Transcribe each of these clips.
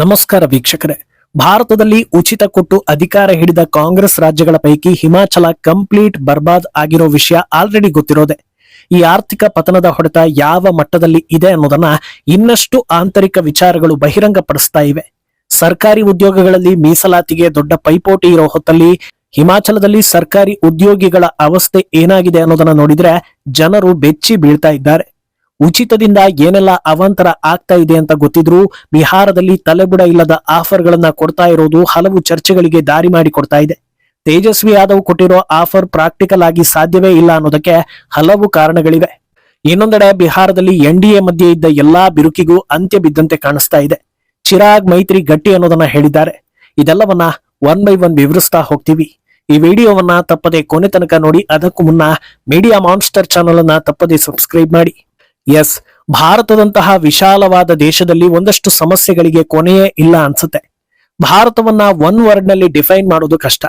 ನಮಸ್ಕಾರ ವೀಕ್ಷಕರೇ. ಭಾರತದಲ್ಲಿ ಉಚಿತ ಕೊಟ್ಟು ಅಧಿಕಾರ ಹಿಡಿದ ಕಾಂಗ್ರೆಸ್ ರಾಜ್ಯಗಳ ಪೈಕಿ ಹಿಮಾಚಲ ಕಂಪ್ಲೀಟ್ ಬರ್ಬಾದ್ ಆಗಿರೋ ವಿಷಯ ಆಲ್ರೆಡಿ ಗೊತ್ತಿರೋದೆ. ಈ ಆರ್ಥಿಕ ಪತನದ ಹೊಡೆತ ಯಾವ ಮಟ್ಟದಲ್ಲಿ ಇದೆ ಅನ್ನೋದನ್ನ ಇನ್ನಷ್ಟು ಆಂತರಿಕ ವಿಚಾರಗಳು ಬಹಿರಂಗಪಡಿಸ್ತಾ ಇವೆ. ಸರ್ಕಾರಿ ಉದ್ಯೋಗಗಳಲ್ಲಿ ಮೀಸಲಾತಿಗೆ ದೊಡ್ಡ ಪೈಪೋಟಿ ಇರೋ ಹೊತ್ತಲ್ಲಿ ಹಿಮಾಚಲದಲ್ಲಿ ಸರ್ಕಾರಿ ಉದ್ಯೋಗಿಗಳ ಅವಸ್ಥೆ ಏನಾಗಿದೆ ಅನ್ನೋದನ್ನ ನೋಡಿದ್ರೆ ಜನರು ಬೆಚ್ಚಿ ಬೀಳ್ತಾ ಇದ್ದಾರೆ. ಉಚಿತದಿಂದ ಏನೆಲ್ಲ ಅವಾಂತರ ಆಗ್ತಾ ಇದೆ ಅಂತ ಗೊತ್ತಿದ್ರೂ ಬಿಹಾರದಲ್ಲಿ ತಲೆಬುಡ ಇಲ್ಲದ ಆಫರ್ಗಳನ್ನ ಕೊಡ್ತಾ ಇರೋದು ಹಲವು ಚರ್ಚೆಗಳಿಗೆ ದಾರಿ ಮಾಡಿ ಕೊಡ್ತಾ ಇದೆ. ತೇಜಸ್ವಿ ಯಾದವ್ ಕೊಟ್ಟಿರೋ ಆಫರ್ ಪ್ರಾಕ್ಟಿಕಲ್ ಆಗಿ ಸಾಧ್ಯವೇ ಇಲ್ಲ ಅನ್ನೋದಕ್ಕೆ ಹಲವು ಕಾರಣಗಳಿವೆ. ಇನ್ನೊಂದೆಡೆ ಬಿಹಾರದಲ್ಲಿ ಎನ್ಡಿಎ ಮಧ್ಯೆ ಇದ್ದ ಎಲ್ಲಾ ಬಿರುಕಿಗೂ ಅಂತ್ಯ ಬಿದ್ದಂತೆ ಕಾಣಿಸ್ತಾ ಇದೆ. ಚಿರಾಗ್ ಮೈತ್ರಿ ಗಟ್ಟಿ ಅನ್ನೋದನ್ನ ಹೇಳಿದ್ದಾರೆ. ಇದೆಲ್ಲವನ್ನ ಒನ್ ಬೈ ಒನ್ ವಿವರಿಸ್ತಾ ಹೋಗ್ತೀವಿ. ಈ ವಿಡಿಯೋವನ್ನ ತಪ್ಪದೆ ಕೊನೆ ತನಕ ನೋಡಿ. ಅದಕ್ಕೂ ಮುನ್ನ ಮೀಡಿಯಾ ಮಾನ್ಸ್ಟರ್ ಚಾನೆಲ್ ಅನ್ನ ತಪ್ಪದೆ ಸಬ್ಸ್ಕ್ರೈಬ್ ಮಾಡಿ. ಎಸ್, ಭಾರತದಂತಹ ವಿಶಾಲವಾದ ದೇಶದಲ್ಲಿ ಒಂದಷ್ಟು ಸಮಸ್ಯೆಗಳಿಗೆ ಕೊನೆಯೇ ಇಲ್ಲ ಅನ್ಸುತ್ತೆ. ಭಾರತವನ್ನ ಒನ್ ವರ್ಡ್ ನಲ್ಲಿ ಡಿಫೈನ್ ಮಾಡೋದು ಕಷ್ಟ.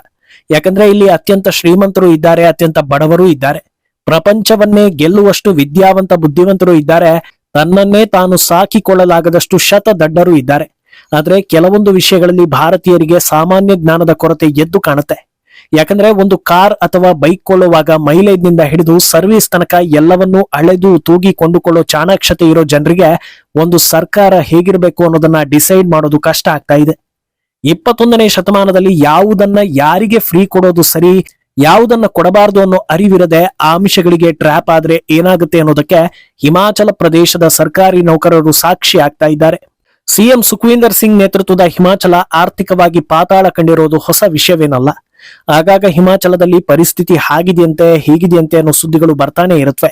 ಯಾಕಂದ್ರೆ ಇಲ್ಲಿ ಅತ್ಯಂತ ಶ್ರೀಮಂತರು ಇದ್ದಾರೆ, ಅತ್ಯಂತ ಬಡವರು ಇದ್ದಾರೆ, ಪ್ರಪಂಚವನ್ನೇ ಗೆಲ್ಲುವಷ್ಟು ವಿದ್ಯಾವಂತ ಬುದ್ಧಿವಂತರು ಇದ್ದಾರೆ, ತನ್ನನ್ನೇ ತಾನು ಸಾಕಿಕೊಳ್ಳಲಾಗದಷ್ಟು ಶತದಡ್ಡರು ಇದ್ದಾರೆ. ಆದ್ರೆ ಕೆಲವೊಂದು ವಿಷಯಗಳಲ್ಲಿ ಭಾರತೀಯರಿಗೆ ಸಾಮಾನ್ಯ ಜ್ಞಾನದ ಕೊರತೆ ಎದ್ದು ಕಾಣುತ್ತೆ. ಯಾಕಂದ್ರೆ ಒಂದು ಕಾರ್ ಅಥವಾ ಬೈಕ್ ಕೊಳ್ಳುವಾಗ ಮೈಲೇಜ್ ನಿಂದ ಹಿಡಿದು ಸರ್ವಿಸ್ ತನಕ ಎಲ್ಲವನ್ನೂ ಅಳೆದು ತೂಗಿ ಕೊಂಡುಕೊಳ್ಳೋ ಚಾಣಾಕ್ಷತೆ ಇರೋ ಜನರಿಗೆ ಒಂದು ಸರ್ಕಾರ ಹೇಗಿರಬೇಕು ಅನ್ನೋದನ್ನ ಡಿಸೈಡ್ ಮಾಡೋದು ಕಷ್ಟ ಆಗ್ತಾ ಇದೆ. 21ನೇ ಶತಮಾನದಲ್ಲಿ ಯಾವುದನ್ನ ಯಾರಿಗೆ ಫ್ರೀ ಕೊಡೋದು ಸರಿ, ಯಾವುದನ್ನ ಕೊಡಬಾರದು ಅನ್ನೋ ಅರಿವಿರದೆ ಆಮಿಷಗಳಿಗೆ ಟ್ರ್ಯಾಪ್ ಆದ್ರೆ ಏನಾಗುತ್ತೆ ಅನ್ನೋದಕ್ಕೆ ಹಿಮಾಚಲ ಪ್ರದೇಶದ ಸರ್ಕಾರಿ ನೌಕರರು ಸಾಕ್ಷಿ ಆಗ್ತಾ ಇದ್ದಾರೆ. ಸಿಎಂ ಸುಖ್ವೀಂದರ್ ಸಿಂಗ್ ನೇತೃತ್ವದ ಹಿಮಾಚಲ ಆರ್ಥಿಕವಾಗಿ ಪಾತಾಳ ಕಂಡಿರೋದು ಹೊಸ ವಿಷಯವೇನಲ್ಲ. ಆಗಾಗ ಹಿಮಾಚಲದಲ್ಲಿ ಪರಿಸ್ಥಿತಿ ಹಾಗಿದೆಯಂತೆ ಹೀಗಿದೆಯಂತೆ ಅನ್ನೋ ಸುದ್ದಿಗಳು ಬರ್ತಾನೆ ಇರುತ್ತವೆ.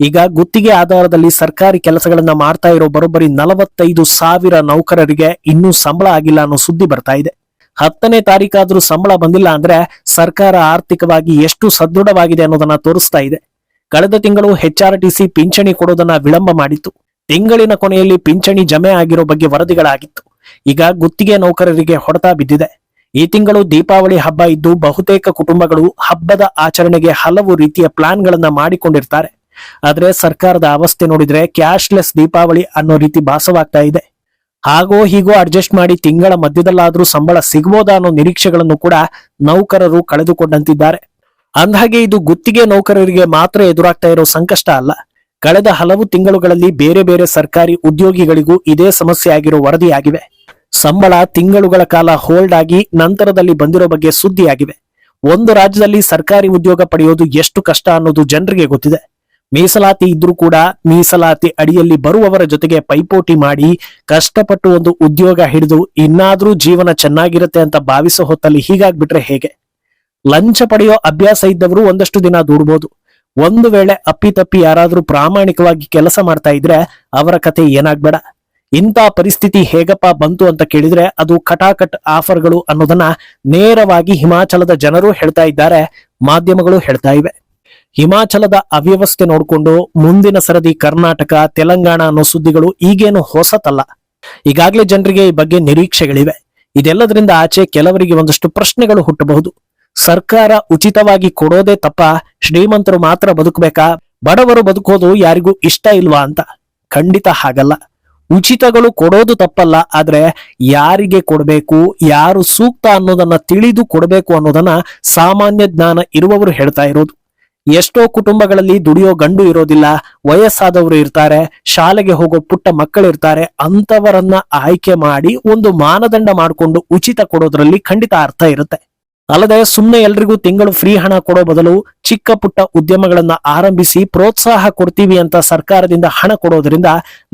ಈಗ ಗುತ್ತಿಗೆ ಆಧಾರದಲ್ಲಿ ಸರ್ಕಾರಿ ಕೆಲಸಗಳನ್ನ ಮಾಡ್ತಾ ಇರೋ ಬರೋಬ್ಬರಿ 45,000 ನೌಕರರಿಗೆ ಇನ್ನೂ ಸಂಬಳ ಆಗಿಲ್ಲ ಅನ್ನೋ ಸುದ್ದಿ ಬರ್ತಾ ಇದೆ. 10ನೇ ತಾರೀಕಾದ್ರೂ ಸಂಬಳ ಬಂದಿಲ್ಲ ಅಂದ್ರೆ ಸರ್ಕಾರ ಆರ್ಥಿಕವಾಗಿ ಎಷ್ಟು ಸದೃಢವಾಗಿದೆ ಅನ್ನೋದನ್ನ ತೋರಿಸ್ತಾ ಇದೆ. ಕಳೆದ ತಿಂಗಳು HRTC ಪಿಂಚಣಿ ಕೊಡೋದನ್ನ ವಿಳಂಬ ಮಾಡಿತ್ತು. ತಿಂಗಳಿನ ಕೊನೆಯಲ್ಲಿ ಪಿಂಚಣಿ ಜಮೆ ಆಗಿರೋ ಬಗ್ಗೆ ವರದಿಗಳಾಗಿತ್ತು. ಈಗ ಗುತ್ತಿಗೆ ನೌಕರರಿಗೆ ಹೊಡೆತ ಬಿದ್ದಿದೆ. ಈ ತಿಂಗಳು ದೀಪಾವಳಿ ಹಬ್ಬ ಇದ್ದು ಬಹುತೇಕ ಕುಟುಂಬಗಳು ಹಬ್ಬದ ಆಚರಣೆಗೆ ಹಲವು ರೀತಿಯ ಪ್ಲಾನ್ ಗಳನ್ನ ಮಾಡಿಕೊಂಡಿರ್ತಾರೆ. ಆದ್ರೆ ಸರ್ಕಾರದ ಅವಸ್ಥೆ ನೋಡಿದ್ರೆ ಕ್ಯಾಶ್ಲೆಸ್ ದೀಪಾವಳಿ ಅನ್ನೋ ರೀತಿ ಭಾಸವಾಗ್ತಾ ಇದೆ. ಹಾಗೋ ಹೀಗೋ ಅಡ್ಜಸ್ಟ್ ಮಾಡಿ ತಿಂಗಳ ಮಧ್ಯದಲ್ಲಾದ್ರೂ ಸಂಬಳ ಸಿಗಬಹುದಾ ಅನ್ನೋ ನಿರೀಕ್ಷೆಗಳನ್ನು ಕೂಡ ನೌಕರರು ಕಳೆದುಕೊಂಡಂತಿದ್ದಾರೆ. ಅಂದಹಾಗೆ ಇದು ಗುತ್ತಿಗೆ ನೌಕರರಿಗೆ ಮಾತ್ರ ಎದುರಾಗ್ತಾ ಇರೋ ಸಂಕಷ್ಟ ಅಲ್ಲ. ಕಳೆದ ಹಲವು ತಿಂಗಳುಗಳಲ್ಲಿ ಬೇರೆ ಬೇರೆ ಸರ್ಕಾರಿ ಉದ್ಯೋಗಿಗಳಿಗೂ ಇದೇ ಸಮಸ್ಯೆ ಆಗಿರೋ ವರದಿಯಾಗಿವೆ. ಸಂಬಳ ತಿಂಗಳುಗಳ ಕಾಲ ಹೋಲ್ಡ್ ಆಗಿ ನಂತರದಲ್ಲಿ ಬಂದಿರೋ ಬಗ್ಗೆ ಸುದ್ದಿಯಾಗಿವೆ. ಒಂದು ರಾಜ್ಯದಲ್ಲಿ ಸರ್ಕಾರಿ ಉದ್ಯೋಗ ಪಡೆಯೋದು ಎಷ್ಟು ಕಷ್ಟ ಅನ್ನೋದು ಜನರಿಗೆ ಗೊತ್ತಿದೆ. ಮೀಸಲಾತಿ ಇದ್ರೂ ಕೂಡ ಮೀಸಲಾತಿ ಅಡಿಯಲ್ಲಿ ಬರುವವರ ಜೊತೆಗೆ ಪೈಪೋಟಿ ಮಾಡಿ ಕಷ್ಟಪಟ್ಟು ಒಂದು ಉದ್ಯೋಗ ಹಿಡಿದು ಇನ್ನಾದ್ರೂ ಜೀವನ ಚೆನ್ನಾಗಿರುತ್ತೆ ಅಂತ ಭಾವಿಸೋ ಹೊತ್ತಲ್ಲಿ ಹೀಗಾಗ್ಬಿಟ್ರೆ ಹೇಗೆ? ಲಂಚ ಪಡೆಯೋ ಅಭ್ಯಾಸ ಇದ್ದವರು ಒಂದಷ್ಟು ದಿನ ದುಡ್ಬೋದು. ಒಂದು ವೇಳೆ ಅಪ್ಪಿತಪ್ಪಿ ಯಾರಾದ್ರೂ ಪ್ರಾಮಾಣಿಕವಾಗಿ ಕೆಲಸ ಮಾಡ್ತಾ ಇದ್ರೆ ಅವರ ಕತೆ ಏನಾಗ್ಬೇಡ. ಇಂಥ ಪರಿಸ್ಥಿತಿ ಹೇಗಪ್ಪ ಬಂತು ಅಂತ ಕೇಳಿದ್ರೆ ಅದು ಕಟಾಕಟ್ ಆಫರ್ಗಳು ಅನ್ನೋದನ್ನ ನೇರವಾಗಿ ಹಿಮಾಚಲದ ಜನರು ಹೇಳ್ತಾ ಇದ್ದಾರೆ, ಮಾಧ್ಯಮಗಳು ಹೇಳ್ತಾ ಇವೆ. ಹಿಮಾಚಲದ ಅವ್ಯವಸ್ಥೆ ನೋಡಿಕೊಂಡು ಮುಂದಿನ ಸರದಿ ಕರ್ನಾಟಕ, ತೆಲಂಗಾಣ ಅನ್ನೋ ಸುದ್ದಿಗಳು ಈಗೇನು ಹೊಸತಲ್ಲ. ಈಗಾಗಲೇ ಜನರಿಗೆ ಈ ಬಗ್ಗೆ ನಿರೀಕ್ಷೆಗಳಿವೆ. ಇದೆಲ್ಲದರಿಂದ ಆಚೆ ಕೆಲವರಿಗೆ ಒಂದಷ್ಟು ಪ್ರಶ್ನೆಗಳು ಹುಟ್ಟಬಹುದು. ಸರ್ಕಾರ ಉಚಿತವಾಗಿ ಕೊಡೋದೇ ತಪ್ಪ? ಶ್ರೀಮಂತರು ಮಾತ್ರ ಬದುಕಬೇಕಾ? ಬಡವರು ಬದುಕೋದು ಯಾರಿಗೂ ಇಷ್ಟ ಇಲ್ವಾ ಅಂತ? ಖಂಡಿತ ಹಾಗಲ್ಲ. ಉಚಿತಗಳು ಕೊಡೋದು ತಪ್ಪಲ್ಲ, ಆದ್ರೆ ಯಾರಿಗೆ ಕೊಡಬೇಕು, ಯಾರು ಸೂಕ್ತ ಅನ್ನೋದನ್ನ ತಿಳಿದು ಕೊಡಬೇಕು ಅನ್ನೋದನ್ನ ಸಾಮಾನ್ಯ ಜ್ಞಾನ ಇರುವವರು ಹೇಳ್ತಾ ಇರೋದು. ಎಷ್ಟೋ ಕುಟುಂಬಗಳಲ್ಲಿ ದುಡಿಯೋ ಗಂಡು ಇರೋದಿಲ್ಲ, ವಯಸ್ಸಾದವರು ಇರ್ತಾರೆ, ಶಾಲೆಗೆ ಹೋಗೋ ಪುಟ್ಟ ಮಕ್ಕಳಿರ್ತಾರೆ. ಅಂತವರನ್ನ ಆಯ್ಕೆ ಮಾಡಿ ಒಂದು ಮಾನದಂಡ ಮಾಡಿಕೊಂಡು ಉಚಿತ ಕೊಡೋದ್ರಲ್ಲಿ ಖಂಡಿತ ಅರ್ಥ ಇರುತ್ತೆ. ಅಲ್ಲದೆ ಸುಮ್ಮನೆ ಎಲ್ರಿಗೂ ತಿಂಗಳು ಫ್ರೀ ಹಣ ಕೊಡೋ ಬದಲು ಚಿಕ್ಕ ಪುಟ್ಟ ಉದ್ಯಮಗಳನ್ನ ಆರಂಭಿಸಿ ಪ್ರೋತ್ಸಾಹ ಕೊಡ್ತೀವಿ ಅಂತ ಸರ್ಕಾರದಿಂದ ಹಣ ಕೊಡೋದ್ರಿಂದ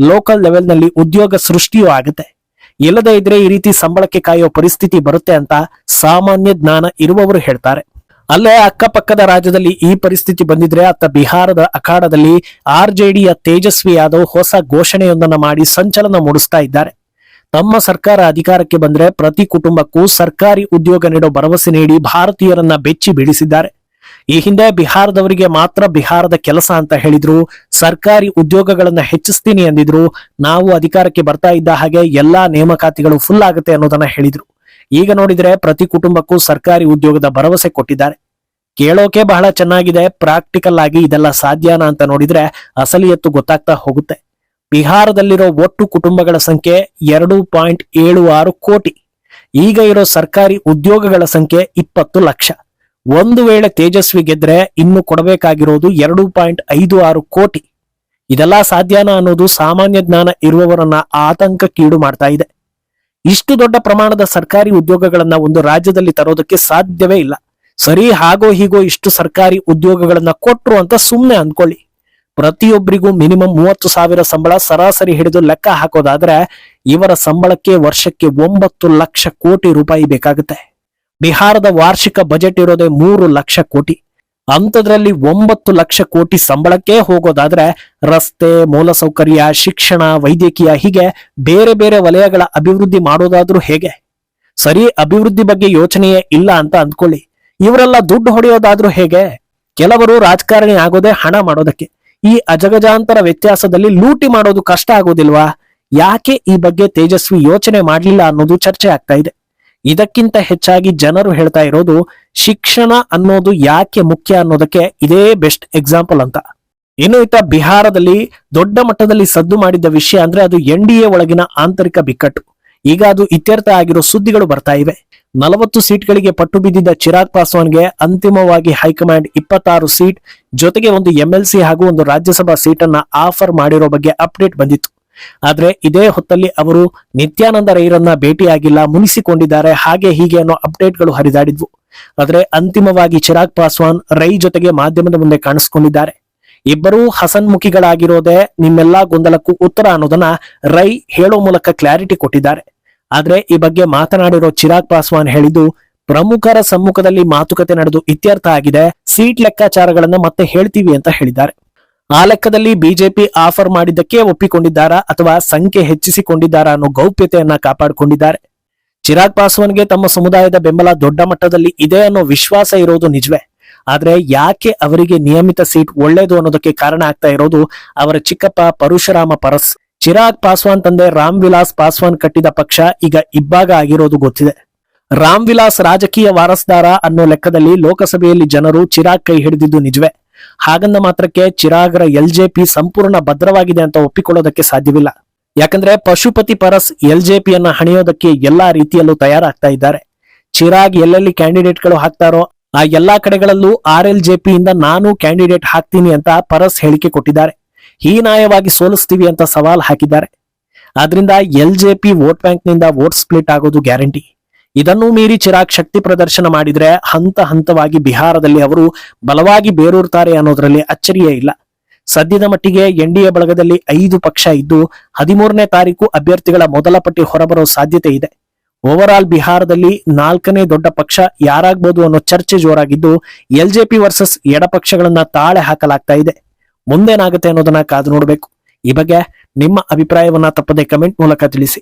ಲೋಕಲ್ ಲೆವೆಲ್ ನಲ್ಲಿ ಉದ್ಯೋಗ ಸೃಷ್ಟಿಯೂ ಆಗುತ್ತೆ. ಇಲ್ಲದೇ ಇದ್ರೆ ಈ ರೀತಿ ಸಂಬಳಕ್ಕೆ ಕಾಯೋ ಪರಿಸ್ಥಿತಿ ಬರುತ್ತೆ ಅಂತ ಸಾಮಾನ್ಯ ಜ್ಞಾನ ಇರುವವರು ಹೇಳ್ತಾರೆ. ಅಲ್ಲೇ ಅಕ್ಕಪಕ್ಕದ ರಾಜ್ಯದಲ್ಲಿ ಈ ಪರಿಸ್ಥಿತಿ ಬಂದಿದ್ರೆ ಅತ್ತ ಬಿಹಾರದ ಅಖಾಡದಲ್ಲಿ RJDಯ ತೇಜಸ್ವಿ ಯಾದವ್ ಹೊಸ ಘೋಷಣೆಯೊಂದನ್ನ ಮಾಡಿ ಸಂಚಲನ ಮೂಡಿಸ್ತಾ ಇದ್ದಾರೆ. ತಮ್ಮ ಸರ್ಕಾರ ಅಧಿಕಾರಕ್ಕೆ ಬಂದ್ರೆ ಪ್ರತಿ ಕುಟುಂಬಕ್ಕೂ ಸರ್ಕಾರಿ ಉದ್ಯೋಗ ನೀಡೋ ಭರವಸೆ ನೀಡಿ ಭಾರತೀಯರನ್ನ ಬೆಚ್ಚಿ ಬೀಳಿಸಿದ್ದಾರೆ. ಈ ಹಿಂದೆ ಬಿಹಾರದವರಿಗೆ ಮಾತ್ರ ಬಿಹಾರದ ಕೆಲಸ ಅಂತ ಹೇಳಿದ್ರು, ಸರ್ಕಾರಿ ಉದ್ಯೋಗಗಳನ್ನ ಹೆಚ್ಚಿಸ್ತೀನಿ ಅಂದಿದ್ರು. ನಾವು ಅಧಿಕಾರಕ್ಕೆ ಬರ್ತಾ ಇದ್ದ ಹಾಗೆ ಎಲ್ಲಾ ನೇಮಕಾತಿಗಳು ಫುಲ್ ಆಗುತ್ತೆ ಅನ್ನೋದನ್ನ ಹೇಳಿದ್ರು. ಈಗ ನೋಡಿದ್ರೆ ಪ್ರತಿ ಕುಟುಂಬಕ್ಕೂ ಸರ್ಕಾರಿ ಉದ್ಯೋಗದ ಭರವಸೆ ಕೊಟ್ಟಿದ್ದಾರೆ. ಕೇಳೋಕೆ ಬಹಳ ಚೆನ್ನಾಗಿದೆ, ಪ್ರಾಕ್ಟಿಕಲ್ ಆಗಿ ಇದೆಲ್ಲ ಸಾಧ್ಯನಾ ಅಂತ ನೋಡಿದ್ರೆ ಅಸಲಿಯತ್ತು ಗೊತ್ತಾಗ್ತಾ ಹೋಗುತ್ತೆ. ಬಿಹಾರದಲ್ಲಿರೋ ಒಟ್ಟು ಕುಟುಂಬಗಳ ಸಂಖ್ಯೆ 2.76 ಕೋಟಿ. ಈಗ ಇರೋ ಸರ್ಕಾರಿ ಉದ್ಯೋಗಗಳ ಸಂಖ್ಯೆ 20 ಲಕ್ಷ. ಒಂದು ವೇಳೆ ತೇಜಸ್ವಿ ಗೆದ್ರೆ ಇನ್ನು ಕೊಡಬೇಕಾಗಿರೋದು 2.56 ಕೋಟಿ. ಇದೆಲ್ಲ ಸಾಧ್ಯನಾ ಅನ್ನೋದು ಸಾಮಾನ್ಯ ಜ್ಞಾನ ಇರುವವರನ್ನ ಆತಂಕಕ್ಕೀಡು ಮಾಡ್ತಾ ಇದೆ. ಇಷ್ಟು ದೊಡ್ಡ ಪ್ರಮಾಣದ ಸರ್ಕಾರಿ ಉದ್ಯೋಗಗಳನ್ನ ಒಂದು ರಾಜ್ಯದಲ್ಲಿ ತರೋದಕ್ಕೆ ಸಾಧ್ಯವೇ ಇಲ್ಲ. ಸರಿ, ಹಾಗೋ ಹೀಗೋ ಇಷ್ಟು ಸರ್ಕಾರಿ ಉದ್ಯೋಗಗಳನ್ನ ಕೊಟ್ರು ಅಂತ ಸುಮ್ನೆ ಅಂದ್ಕೊಳ್ಳಿ. ಪ್ರತಿಯೊಬ್ಬರಿಗೂ ಮಿನಿಮಮ್ 30,000 ಸಂಬಳ ಸರಾಸರಿ ಹಿಡಿದು ಲೆಕ್ಕ ಹಾಕೋದಾದ್ರೆ ಇವರ ಸಂಬಳಕ್ಕೆ ವರ್ಷಕ್ಕೆ 9 ಲಕ್ಷ ಕೋಟಿ ರೂಪಾಯಿ ಬೇಕಾಗುತ್ತೆ. ಬಿಹಾರದ ವಾರ್ಷಿಕ ಬಜೆಟ್ ಇರೋದೇ 3 ಲಕ್ಷ ಕೋಟಿ. ಅಂಥದ್ರಲ್ಲಿ 9 ಲಕ್ಷ ಕೋಟಿ ಸಂಬಳಕ್ಕೆ ಹೋಗೋದಾದ್ರೆ ರಸ್ತೆ, ಮೂಲಸೌಕರ್ಯ, ಶಿಕ್ಷಣ, ವೈದ್ಯಕೀಯ ಹೀಗೆ ಬೇರೆ ಬೇರೆ ವಲಯಗಳ ಅಭಿವೃದ್ಧಿ ಮಾಡೋದಾದ್ರೂ ಹೇಗೆ? ಸರಿ, ಅಭಿವೃದ್ಧಿ ಬಗ್ಗೆ ಯೋಚನೆಯೇ ಇಲ್ಲ ಅಂತ ಅಂದ್ಕೊಳ್ಳಿ. ಇವರೆಲ್ಲ ದುಡ್ಡು ಹೊಡೆಯೋದಾದ್ರೂ ಹೇಗೆ? ಕೆಲವರು ರಾಜಕಾರಣಿ ಆಗೋದೇ ಹಣ ಮಾಡೋದಕ್ಕೆ. ಈ ಅಜಗಜಾಂತರ ವ್ಯತ್ಯಾಸದಲ್ಲಿ ಲೂಟಿ ಮಾಡೋದು ಕಷ್ಟ ಆಗೋದಿಲ್ವಾ? ಯಾಕೆ ಈ ಬಗ್ಗೆ ತೇಜಸ್ವಿ ಯೋಚನೆ ಮಾಡಲಿಲ್ಲ ಅನ್ನೋದು ಚರ್ಚೆ ಆಗ್ತಾ ಇದೆ. ಇದಕ್ಕಿಂತ ಹೆಚ್ಚಾಗಿ ಜನರು ಹೇಳ್ತಾ ಇರೋದು ಶಿಕ್ಷಣ ಅನ್ನೋದು ಯಾಕೆ ಮುಖ್ಯ ಅನ್ನೋದಕ್ಕೆ ಇದೇ ಬೆಸ್ಟ್ ಎಕ್ಸಾಂಪಲ್ ಅಂತ. ಇನ್ನು ಇತ್ತ ಬಿಹಾರದಲ್ಲಿ ದೊಡ್ಡ ಮಟ್ಟದಲ್ಲಿ ಸದ್ದು ಮಾಡಿದ್ದ ವಿಷಯ ಅಂದ್ರೆ ಅದು NDA ಒಳಗಿನ ಆಂತರಿಕ ಬಿಕ್ಕಟ್ಟು. ಈಗ ಅದು ಇತ್ಯರ್ಥ ಆಗಿರೋ ಸುದ್ದಿಗಳು ಬರ್ತಾ ಇವೆ. 40 ಸೀಟ್ಗಳಿಗೆ ಪಟ್ಟು ಬಿದ್ದಿದ್ದ ಚಿರಾಗ್ ಪಾಸ್ವಾನ್ಗೆ ಅಂತಿಮವಾಗಿ ಹೈಕಮಾಂಡ್ 26 ಸೀಟ್ ಜೊತೆಗೆ ಒಂದು MLC ಹಾಗೂ ಒಂದು ರಾಜ್ಯಸಭಾ ಸೀಟನ್ನ ಆಫರ್ ಮಾಡಿರೋ ಬಗ್ಗೆ ಅಪ್ಡೇಟ್ ಬಂದಿತ್ತು. ಆದ್ರೆ ಇದೇ ಹೊತ್ತಲ್ಲಿ ಅವರು ನಿತ್ಯಾನಂದ ರೈರನ್ನ ಭೇಟಿಯಾಗಿಲ್ಲ, ಮುನಿಸಿಕೊಂಡಿದ್ದಾರೆ, ಹಾಗೆ ಹೀಗೆ ಅನ್ನೋ ಅಪ್ಡೇಟ್ಗಳು ಹರಿದಾಡಿದ್ವು. ಆದ್ರೆ ಅಂತಿಮವಾಗಿ ಚಿರಾಗ್ ಪಾಸ್ವಾನ್ ರೈ ಜೊತೆಗೆ ಮಾಧ್ಯಮದ ಮುಂದೆ ಕಾಣಿಸ್ಕೊಂಡಿದ್ದಾರೆ. ಇಬ್ಬರೂ ಹಸನ್ಮುಖಿಗಳಾಗಿರೋದೇ ನಿಮ್ಮೆಲ್ಲಾ ಗೊಂದಲಕ್ಕೂ ಉತ್ತರ ಅನ್ನೋದನ್ನ ರೈ ಹೇಳೋ ಮೂಲಕ ಕ್ಲಾರಿಟಿ ಕೊಟ್ಟಿದ್ದಾರೆ. ಆದ್ರೆ ಈ ಬಗ್ಗೆ ಮಾತನಾಡಿರೋ ಚಿರಾಗ್ ಪಾಸ್ವಾನ್ ಹೇಳಿದ್ದು, ಪ್ರಮುಖರ ಸಮ್ಮುಖದಲ್ಲಿ ಮಾತುಕತೆ ನಡೆದು ಇತ್ಯರ್ಥ ಆಗಿದೆ, ಸೀಟ್ ಲೆಕ್ಕಾಚಾರಗಳನ್ನ ಮತ್ತೆ ಹೇಳ್ತೀವಿ ಅಂತ ಹೇಳಿದ್ದಾರೆ. ಆ ಲೆಕ್ಕದಲ್ಲಿ ಬಿಜೆಪಿ ಆಫರ್ ಮಾಡಿದ್ದಕ್ಕೆ ಒಪ್ಪಿಕೊಂಡಿದ್ದಾರಾ ಅಥವಾ ಸಂಖ್ಯೆ ಹೆಚ್ಚಿಸಿಕೊಂಡಿದ್ದಾರಾ ಅನ್ನೋ ಗೌಪ್ಯತೆಯನ್ನ ಕಾಪಾಡಿಕೊಂಡಿದ್ದಾರೆ. ಚಿರಾಗ್ ಪಾಸ್ವಾನ್ಗೆ ತಮ್ಮ ಸಮುದಾಯದ ಬೆಂಬಲ ದೊಡ್ಡ ಮಟ್ಟದಲ್ಲಿ ಇದೆ ಅನ್ನೋ ವಿಶ್ವಾಸ ಇರೋದು ನಿಜವೇ. ಆದ್ರೆ ಯಾಕೆ ಅವರಿಗೆ ನಿಯಮಿತ ಸೀಟ್ ಒಳ್ಳೇದು ಅನ್ನೋದಕ್ಕೆ ಕಾರಣ ಆಗ್ತಾ ಇರೋದು ಅವರ ಚಿಕ್ಕಪ್ಪ ಪರಶುರಾಮ ಪರಸ್. ಚಿರಾಗ್ ಪಾಸ್ವಾನ್ ತಂದೆ ರಾಮ್ ವಿಲಾಸ್ ಪಾಸ್ವಾನ್ ಕಟ್ಟಿದ ಪಕ್ಷ ಈಗ ಇಬ್ಬಾಗ ಆಗಿರೋದು ಗೊತ್ತಿದೆ. ರಾಮ್ ವಿಲಾಸ್ ರಾಜಕೀಯ ವಾರಸ್ದಾರ ಅನ್ನೋ ಲೆಕ್ಕದಲ್ಲಿ ಲೋಕಸಭೆಯಲ್ಲಿ ಜನರು ಚಿರಾಗ್ ಕೈ ಹಿಡಿದಿದ್ದು ನಿಜವೇ. ಹಾಗಂದ ಮಾತ್ರಕ್ಕೆ ಚಿರಾಗ್ರ LJP ಸಂಪೂರ್ಣ ಭದ್ರವಾಗಿದೆ ಅಂತ ಒಪ್ಪಿಕೊಳ್ಳೋದಕ್ಕೆ ಸಾಧ್ಯವಿಲ್ಲ. ಯಾಕಂದ್ರೆ ಪಶುಪತಿ ಪರಸ್ LJPಯನ್ನ ಹಣಿಯೋದಕ್ಕೆ ಎಲ್ಲಾ ರೀತಿಯಲ್ಲೂ ತಯಾರಾಗ್ತಾ ಇದ್ದಾರೆ. ಚಿರಾಗ್ ಎಲ್ಲೆಲ್ಲಿ ಕ್ಯಾಂಡಿಡೇಟ್ಗಳು ಹಾಕ್ತಾರೋ ಆ ಎಲ್ಲಾ ಕಡೆಗಳಲ್ಲೂ RLJP ಇಂದ ನಾನು ಕ್ಯಾಂಡಿಡೇಟ್ ಹಾಕ್ತೀನಿ ಅಂತ ಪರಸ್ ಹೇಳಿಕೆ ಕೊಟ್ಟಿದ್ದಾರೆ. ಹೀನಾಯವಾಗಿ ಸೋಲಿಸ್ತೀವಿ ಅಂತ ಸವಾಲ್ ಹಾಕಿದ್ದಾರೆ. ಆದ್ರಿಂದ LJP ವೋಟ್ ಬ್ಯಾಂಕ್ ನಿಂದ ವೋಟ್ ಸ್ಪ್ಲಿಟ್ ಆಗೋದು ಗ್ಯಾರಂಟಿ. ಇದನ್ನೂ ಮೀರಿ ಚಿರಾಗ್ ಶಕ್ತಿ ಪ್ರದರ್ಶನ ಮಾಡಿದ್ರೆ ಹಂತ ಹಂತವಾಗಿ ಬಿಹಾರದಲ್ಲಿ ಅವರು ಬಲವಾಗಿ ಬೇರೂರ್ತಾರೆ ಅನ್ನೋದ್ರಲ್ಲಿ ಅಚ್ಚರಿಯೇ ಇಲ್ಲ. ಸದ್ಯದ ಮಟ್ಟಿಗೆ NDA ಬಳಗದಲ್ಲಿ 5 ಪಕ್ಷ ಇದ್ದು 13ನೇ ತಾರೀಕು ಅಭ್ಯರ್ಥಿಗಳ ಮೊದಲ ಪಟ್ಟಿ ಹೊರಬರೋ ಸಾಧ್ಯತೆ ಇದೆ. ಓವರ್ ಆಲ್ ಬಿಹಾರದಲ್ಲಿ 4ನೇ ದೊಡ್ಡ ಪಕ್ಷ ಯಾರಾಗ್ಬೋದು ಅನ್ನೋ ಚರ್ಚೆ ಜೋರಾಗಿದ್ದು LJP ವರ್ಸಸ್ ಎಡಪಕ್ಷಗಳನ್ನ ತಾಳೆ ಹಾಕಲಾಗ್ತಾ ಇದೆ. ಮುಂದೇನಾಗುತ್ತೆ ಅನ್ನೋದನ್ನ ಕಾದು ನೋಡಬೇಕು. ಈ ಬಗ್ಗೆ ನಿಮ್ಮ ಅಭಿಪ್ರಾಯವನ್ನ ತಪ್ಪದೆ ಕಮೆಂಟ್ ಮೂಲಕ ತಿಳಿಸಿ.